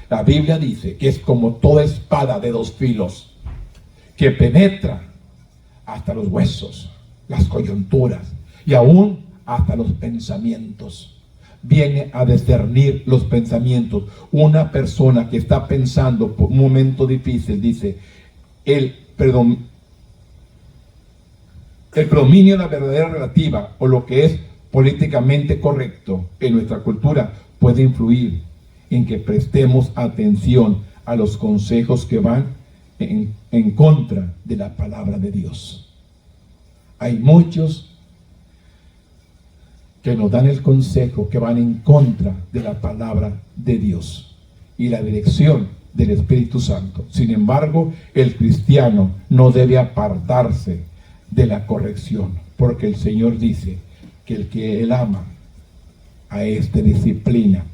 La Biblia dice que es como toda espada de dos filos, que penetra hasta los huesos, las coyunturas y aún hasta los pensamientos. Viene a discernir los pensamientos. Una persona que está pensando por un momento difícil, dice, el predominio de la verdadera relativa o lo que es políticamente correcto en nuestra cultura puede influir en que prestemos atención a los consejos que van en contra de la palabra de Dios. Hay muchos que nos dan el consejo que van en contra de la palabra de Dios y la dirección del Espíritu Santo. Sin embargo, el cristiano no debe apartarse de la corrección, porque el Señor dice que el que Él ama, a este disciplina.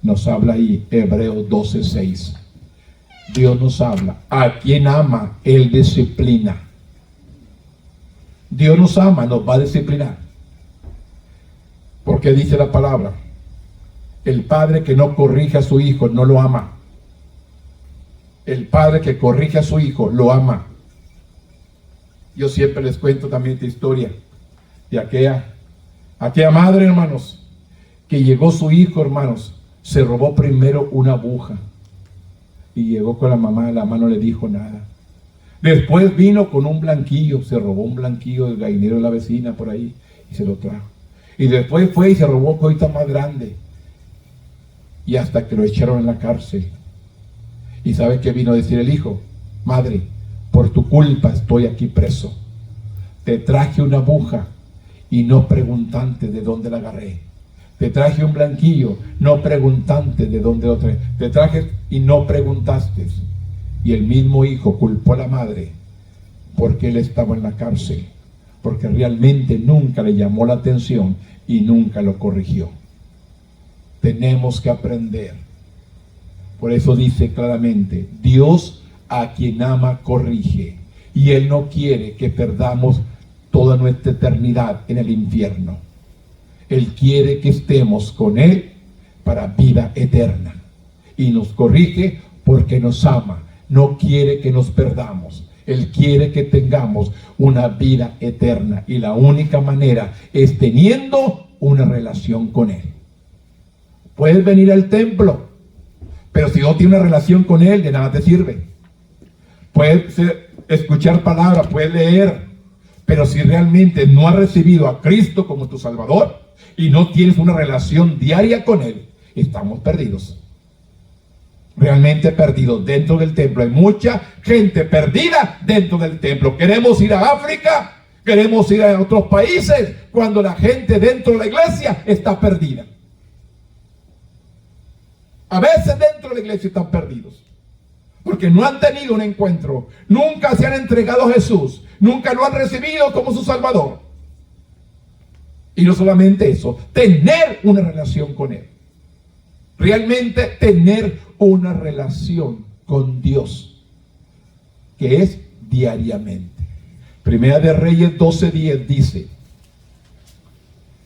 Nos habla ahí Hebreos 12:6. Dios nos habla, a quien ama, Él disciplina. Dios nos ama, nos va a disciplinar. Porque dice la palabra, el padre que no corrige a su hijo no lo ama. El padre que corrige a su hijo lo ama. Yo siempre les cuento también esta historia de aquella madre, hermanos, que llegó su hijo, hermanos, se robó primero una aguja y llegó con la mamá no le dijo nada. Después vino con un blanquillo, se robó un blanquillo del gallinero de la vecina por ahí y se lo trajo. Y después fue y se robó cosita más grande. Y hasta que lo echaron en la cárcel. ¿Y sabe qué vino a decir el hijo? Madre, por tu culpa estoy aquí preso. Te traje una aguja y no preguntante de dónde la agarré. Te traje un blanquillo, no preguntante de dónde lo traje. Te traje y no preguntaste. Y el mismo hijo culpó a la madre porque él estaba en la cárcel, porque realmente nunca le llamó la atención y nunca lo corrigió. Tenemos que aprender. Por eso dice claramente, Dios a quien ama corrige, y Él no quiere que perdamos toda nuestra eternidad en el infierno. Él quiere que estemos con Él para vida eterna, y nos corrige porque nos ama. No quiere que nos perdamos. Él quiere que tengamos una vida eterna, y la única manera es teniendo una relación con Él. Puedes venir al templo, pero si no tienes una relación con Él, de nada te sirve. Puedes escuchar palabras, puedes leer, pero si realmente no has recibido a Cristo como tu Salvador y no tienes una relación diaria con Él, estamos perdidos. Realmente perdidos dentro del templo. Hay mucha gente perdida dentro del templo. Queremos ir a África, queremos ir a otros países, cuando la gente dentro de la iglesia está perdida. A veces dentro de la iglesia están perdidos, porque no han tenido un encuentro, nunca se han entregado a Jesús, nunca lo han recibido como su Salvador. Y no solamente eso, tener una relación con Él. Realmente tener una relación con Dios, que es diariamente. Primera de Reyes 12:10 dice: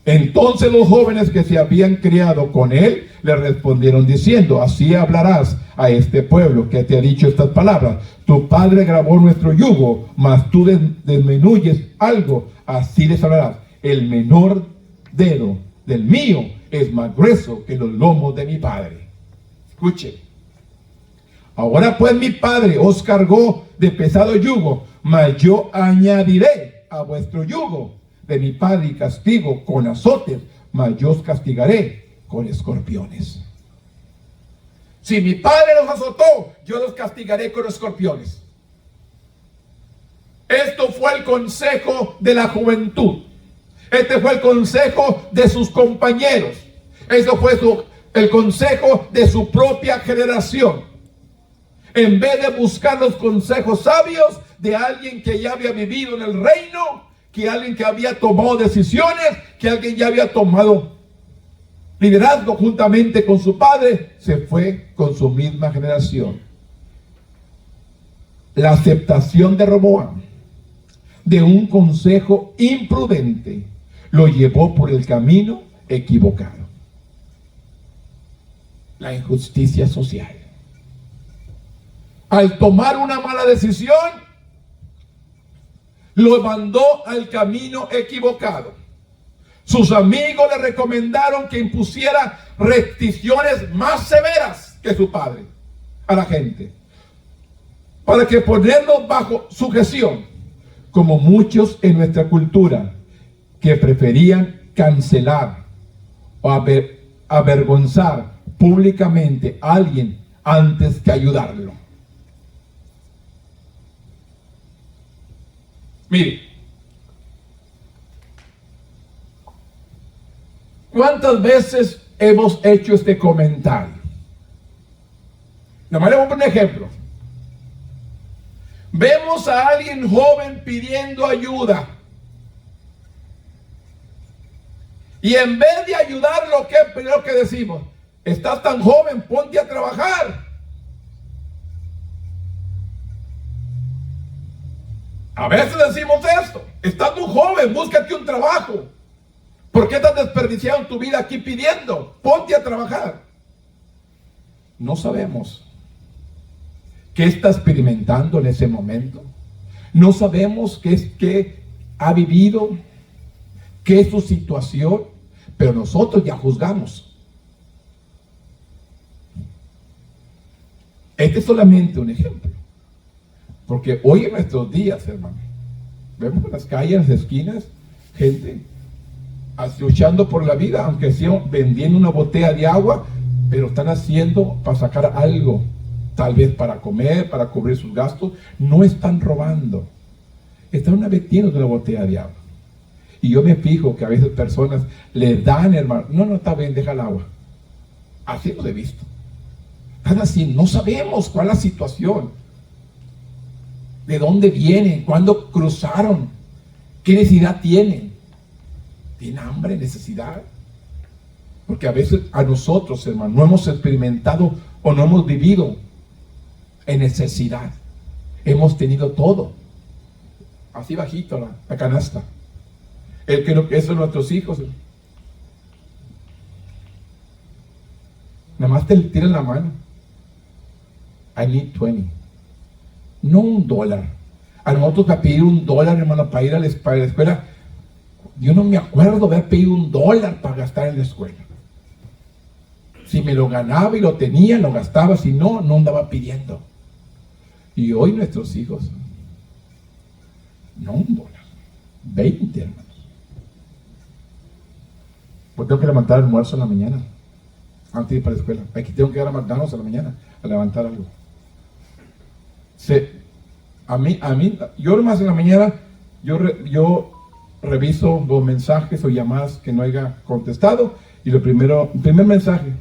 entonces los jóvenes que se habían criado con él le respondieron diciendo: así hablarás a este pueblo que te ha dicho estas palabras. Tu padre grabó nuestro yugo, mas tú disminuyes algo, así les hablarás. El menor dedo del mío es más grueso que los lomos de mi padre. Escuche. Ahora pues mi padre os cargó de pesado yugo, mas yo añadiré a vuestro yugo de mi padre y castigo con azotes, mas yo os castigaré con escorpiones. Si mi padre los azotó, yo los castigaré con escorpiones. Esto fue el consejo de la juventud. Este fue el consejo de sus compañeros. Esto fue el consejo de su propia generación. En vez de buscar los consejos sabios de alguien que ya había vivido en el reino, que alguien que había tomado decisiones, que alguien ya había tomado liderazgo juntamente con su padre, se fue con su misma generación. La aceptación de Roboam de un consejo imprudente lo llevó por el camino equivocado. La injusticia social. Al tomar una mala decisión, lo mandó al camino equivocado. Sus amigos le recomendaron que impusiera restricciones más severas que su padre a la gente, para que ponerlos bajo sujeción, como muchos en nuestra cultura que preferían cancelar o avergonzar públicamente a alguien antes que ayudarlo. Mire, ¿cuántas veces hemos hecho este comentario? Nada más le voy a poner un ejemplo. Vemos a alguien joven pidiendo ayuda, y en vez de ayudarlo, ¿qué es primero que decimos? Estás tan joven, ponte a trabajar. A veces decimos esto: estás muy joven, búscate un trabajo. ¿Por qué estás desperdiciando tu vida aquí pidiendo? Ponte a trabajar. No sabemos qué está experimentando en ese momento. No sabemos qué ha vivido, qué es su situación, pero nosotros ya juzgamos. Este es solamente un ejemplo. Porque hoy en nuestros días, hermano, vemos en las calles, en las esquinas, gente luchando por la vida, aunque sea vendiendo una botella de agua, pero están haciendo para sacar algo, tal vez para comer, para cubrir sus gastos. No están robando, están metiendo una botella de agua. Y yo me fijo que a veces personas le dan, hermano, no está bien, deja el agua. Así lo he visto. Están así, no sabemos cuál es la situación, de dónde vienen, cuándo cruzaron, qué necesidad tienen. ¿Tienen hambre, necesidad? Porque a veces a nosotros, hermano, no hemos experimentado o no hemos vivido en necesidad. Hemos tenido todo. Así bajito la canasta. Eso es nuestros hijos. Nada más te tiran la mano. I need 20. No $1. A nosotros para pedir $1, hermano, para ir a la escuela. Yo no me acuerdo haber pedido $1 para gastar en la escuela. Si me lo ganaba y lo tenía, lo gastaba. Si no, no andaba pidiendo. Y hoy nuestros hijos, no $1, 20, hermanos. Pues tengo que levantar almuerzo en la mañana, antes de ir para la escuela. Aquí tengo que ir a McDonald's en la mañana, a levantar algo. Yo nomás en la mañana, yo reviso los mensajes o llamadas que no haya contestado. Y el primer mensaje,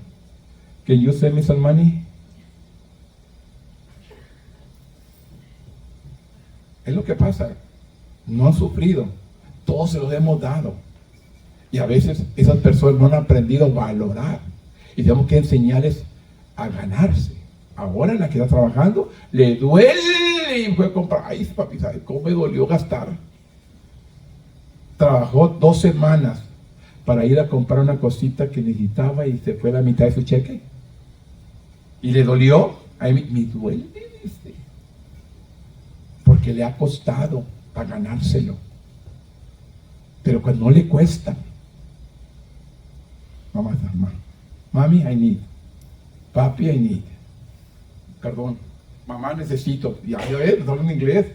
que you send me some money. Es lo que pasa. No han sufrido. Todos se los hemos dado. Y a veces esas personas no han aprendido a valorar. Y tenemos que enseñarles a ganarse. Ahora en la que está trabajando, le duele y fue a comprar. Ay, papi, ¿sabes cómo me dolió gastar? Trabajó 2 semanas para ir a comprar una cosita que necesitaba y se fue la mitad de su cheque. Y le dolió. Ay, me duele, dice. Porque le ha costado para ganárselo. Pero cuando no le cuesta, mami, I need. Papi, I need. Perdón, mamá, necesito. Ya hablo en inglés.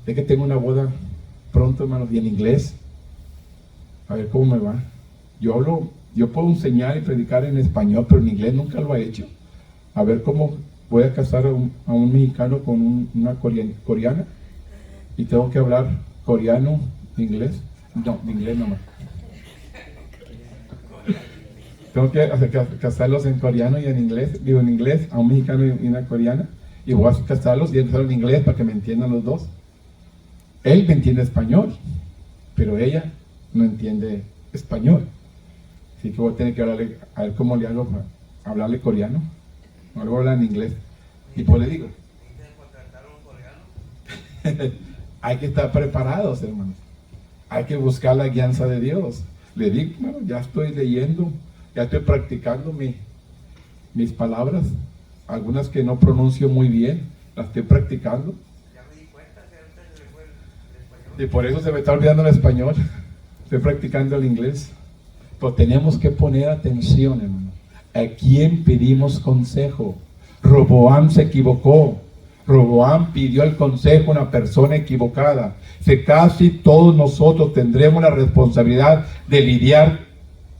Es que tengo una boda pronto, hermanos, y en inglés. A ver cómo me va. Yo puedo enseñar y predicar en español, pero en inglés nunca lo he hecho. A ver cómo voy a casar a un mexicano con una coreana. Y tengo que hablar coreano, inglés. No, de inglés nomás. Tengo que casarlos en coreano y en inglés. Digo en inglés a un mexicano y una coreana. Y voy a casarlos y empezar en inglés para que me entiendan los dos. Él me entiende español, pero ella no entiende español. Así que voy a tener que hablarle, a ver cómo le hago para hablarle coreano. No le voy a hablar en inglés. Y pues le digo. Hay que estar preparados, hermanos. Hay que buscar la guianza de Dios. Le digo, bueno, ya estoy leyendo, ya estoy practicando mis palabras. Algunas que no pronuncio muy bien, las estoy practicando. Ya me di cuenta que antes se me fue el español. Y por eso se me está olvidando el español. Estoy practicando el inglés. Pero tenemos que poner atención, hermano. ¿A quién pedimos consejo? Roboam se equivocó. Roboam pidió el consejo a una persona equivocada. Que casi todos nosotros tendremos la responsabilidad de lidiar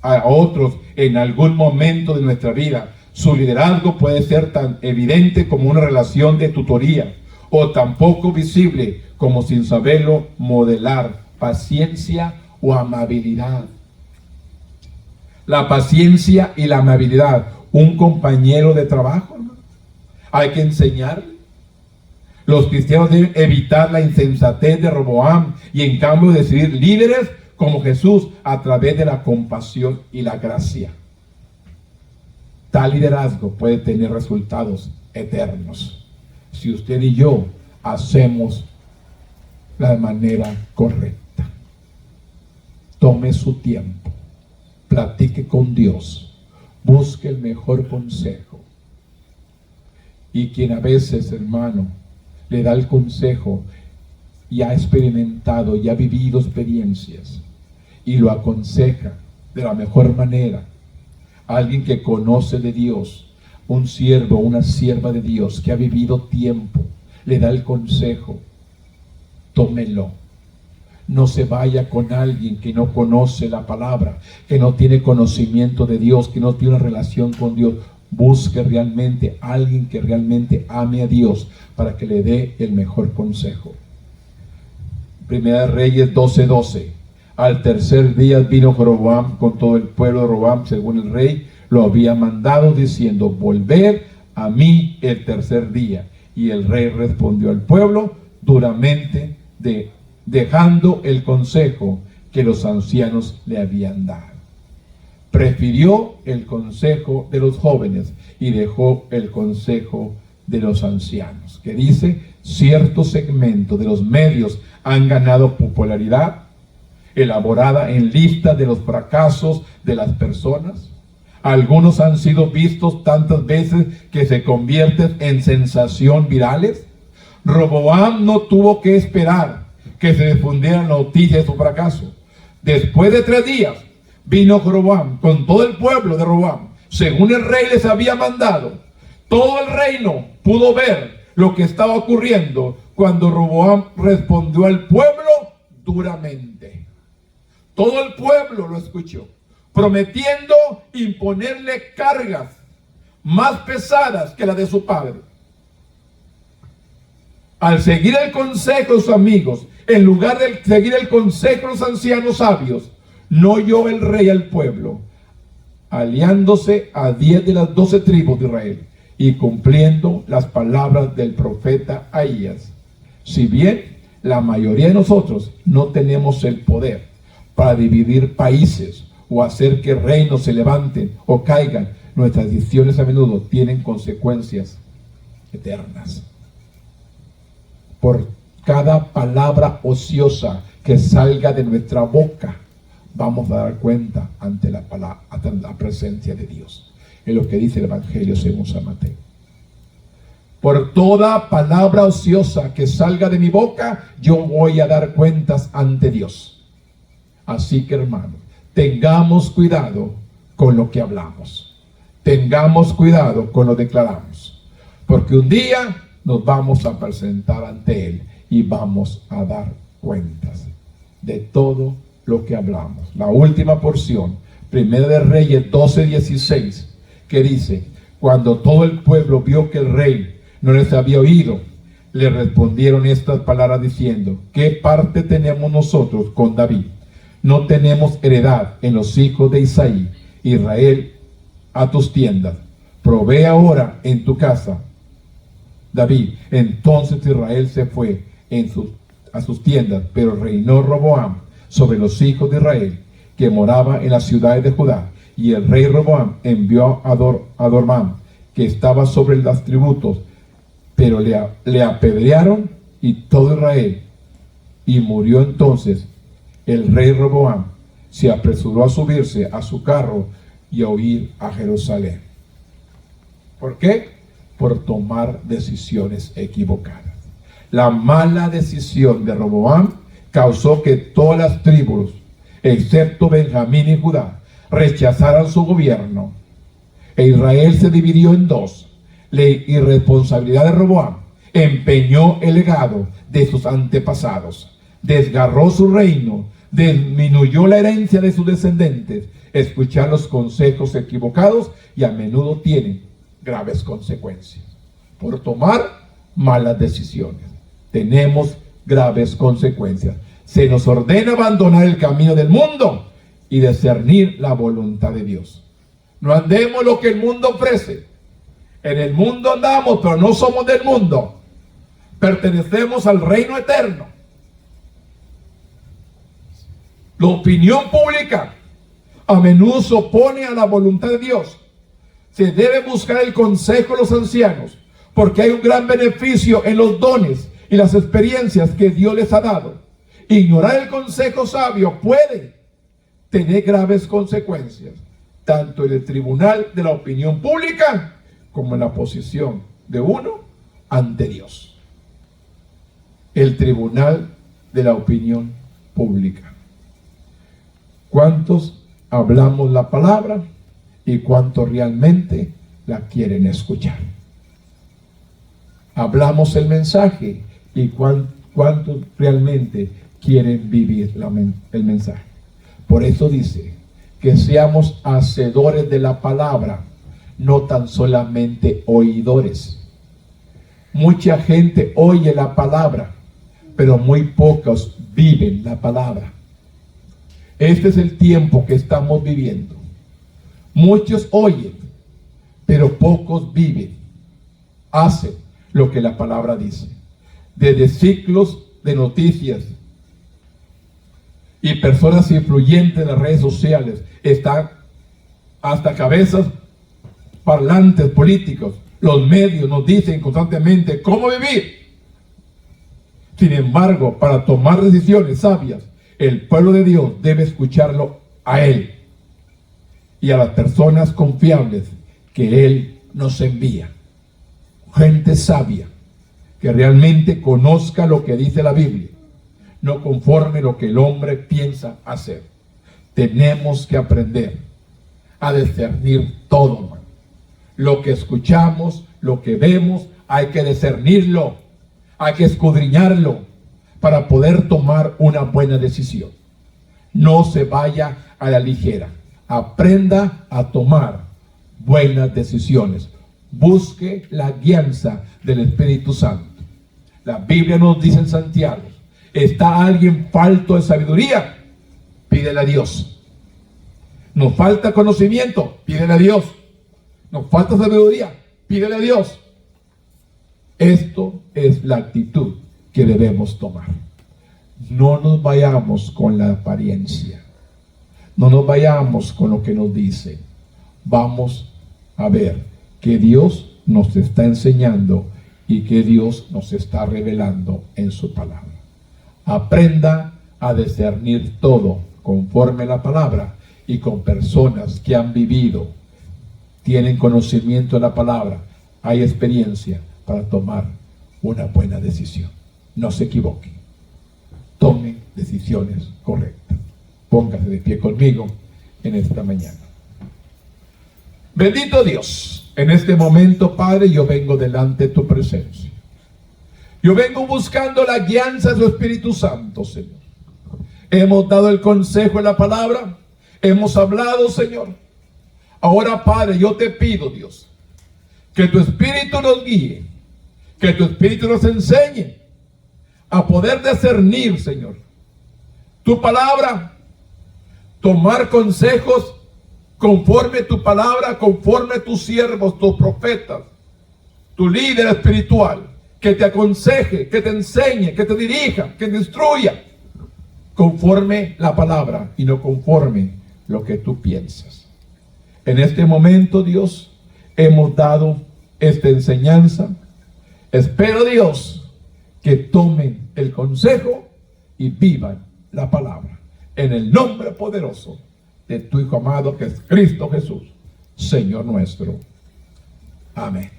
a otros en algún momento de nuestra vida. Su liderazgo puede ser tan evidente como una relación de tutoría, o tan poco visible como sin saberlo modelar paciencia o amabilidad. La paciencia y la amabilidad, un compañero de trabajo, hermano, hay que enseñarle. Los cristianos deben evitar la insensatez de Roboam y en cambio decidir líderes como Jesús a través de la compasión y la gracia. Tal liderazgo puede tener resultados eternos si usted y yo hacemos la manera correcta. Tome su tiempo, platique con Dios, busque el mejor consejo. Y quien a veces, hermano, le da el consejo y ha experimentado y ha vivido experiencias y lo aconseja de la mejor manera. Alguien que conoce de Dios, un siervo, una sierva de Dios que ha vivido tiempo, le da el consejo. Tómelo. No se vaya con alguien que no conoce la palabra, que no tiene conocimiento de Dios, que no tiene una relación con Dios. Busque realmente a alguien que realmente ame a Dios para que le dé el mejor consejo. Primera de Reyes 12:12. Al tercer día vino Jeroboam con todo el pueblo de Roboam, según el rey lo había mandado, diciendo: volved a mí el tercer día. Y el rey respondió al pueblo duramente, dejando el consejo que los ancianos le habían dado. Prefirió el consejo de los jóvenes y dejó el consejo de los ancianos, que dice: cierto segmento de los medios han ganado popularidad, elaborada en lista de los fracasos de las personas. Algunos han sido vistos tantas veces que se convierten en sensación virales. Roboam no tuvo que esperar que se difundiera la noticia de su fracaso. Después de 3 días vino Jeroboam con todo el pueblo de Roboam, según el rey les había mandado. Todo el reino pudo ver lo que estaba ocurriendo cuando Roboam respondió al pueblo duramente. Todo el pueblo lo escuchó, prometiendo imponerle cargas más pesadas que la de su padre. Al seguir el consejo de sus amigos, en lugar de seguir el consejo de los ancianos sabios, no oyó el rey al pueblo, aliándose a 10 de las 12 tribus de Israel y cumpliendo las palabras del profeta Ahías. Si bien la mayoría de nosotros no tenemos el poder para dividir países o hacer que reinos se levanten o caigan, nuestras decisiones a menudo tienen consecuencias eternas. Por cada palabra ociosa que salga de nuestra boca, vamos a dar cuenta ante la presencia de Dios. Es lo que dice el Evangelio según San Mateo. Por toda palabra ociosa que salga de mi boca, yo voy a dar cuentas ante Dios. Así que, hermanos, tengamos cuidado con lo que hablamos. Tengamos cuidado con lo que declaramos. Porque un día nos vamos a presentar ante Él y vamos a dar cuentas de todo lo que hablamos. La última porción, Primera de Reyes 12:16, que dice: cuando todo el pueblo vio que el rey no les había oído, le respondieron estas palabras diciendo: ¿qué parte tenemos nosotros con David? No tenemos heredad en los hijos de Isaí. Israel, a tus tiendas. Provee ahora en tu casa, David. Entonces Israel se fue a sus tiendas, pero reinó Roboam sobre los hijos de Israel, que moraba en las ciudades de Judá. Y el rey Roboam envió a Dormam, que estaba sobre los tributos, pero le apedrearon y todo Israel. Y murió entonces el rey Roboam. Se apresuró a subirse a su carro y a huir a Jerusalén. ¿Por qué? Por tomar decisiones equivocadas. La mala decisión de Roboam causó que todas las tribus, excepto Benjamín y Judá, rechazaran su gobierno. E Israel se dividió en dos. La irresponsabilidad de Roboam empeñó el legado de sus antepasados, desgarró su reino, disminuyó la herencia de sus descendientes. Escuchar los consejos equivocados y a menudo tienen graves consecuencias. Por tomar malas decisiones tenemos graves consecuencias. Se nos ordena abandonar el camino del mundo y discernir la voluntad de Dios. No andemos lo que el mundo ofrece. En el mundo andamos, pero no somos del mundo. Pertenecemos al reino eterno. La opinión pública a menudo se opone a la voluntad de Dios. Se debe buscar el consejo de los ancianos, porque hay un gran beneficio en los dones y las experiencias que Dios les ha dado. Ignorar el consejo sabio puede tener graves consecuencias, tanto en el tribunal de la opinión pública como en la posición de uno ante Dios. el tribunal de la opinión pública. ¿Cuántos hablamos la palabra y cuántos realmente la quieren escuchar? Hablamos el mensaje y cuántos realmente quieren vivir el mensaje. Por eso dice que seamos hacedores de la palabra, no tan solamente oidores. Mucha gente oye la palabra, pero muy pocos viven la palabra. Este es el tiempo que estamos viviendo. Muchos oyen, pero pocos viven, hacen lo que la palabra dice. Desde ciclos de noticias y personas influyentes en las redes sociales, están hasta cabezas parlantes políticos. Los medios nos dicen constantemente cómo vivir. Sin embargo, para tomar decisiones sabias, el pueblo de Dios debe escucharlo a Él y a las personas confiables que Él nos envía. Gente sabia que realmente conozca lo que dice la Biblia, no conforme lo que el hombre piensa hacer. Tenemos que aprender a discernir todo, hermano. Lo que escuchamos, lo que vemos, hay que discernirlo, hay que escudriñarlo para poder tomar una buena decisión. No se vaya a la ligera. Aprenda a tomar buenas decisiones. Busque la guianza del Espíritu Santo. La Biblia nos dice en Santiago: ¿está alguien falto de sabiduría? Pídele a Dios. ¿Nos falta conocimiento? Pídele a Dios. ¿Nos falta sabiduría? Pídele a Dios. Esto es la actitud que debemos tomar. No nos vayamos con la apariencia. No nos vayamos con lo que nos dicen. Vamos a ver que Dios nos está enseñando y que Dios nos está revelando en su palabra. Aprenda a discernir todo conforme a la palabra y con personas que han vivido, tienen conocimiento de la palabra, hay experiencia para tomar una buena decisión. No se equivoquen. Tomen decisiones correctas. Póngase de pie conmigo en esta mañana. Bendito Dios, en este momento, Padre, yo vengo delante de tu presencia. Yo vengo buscando la guianza de su Espíritu Santo, Señor. Hemos dado el consejo en la palabra, hemos hablado, Señor. Ahora, Padre, yo te pido, Dios, que tu Espíritu nos guíe, que tu Espíritu nos enseñe a poder discernir, Señor, tu palabra, tomar consejos conforme tu palabra, conforme tus siervos, tus profetas, tu líder espiritual, que te aconseje, que te enseñe, que te dirija, que te instruya, conforme la palabra y no conforme lo que tú piensas. En este momento, Dios, hemos dado esta enseñanza. Espero, Dios, que tomen el consejo y vivan la palabra. En el nombre poderoso de tu Hijo amado, que es Cristo Jesús, Señor nuestro. Amén.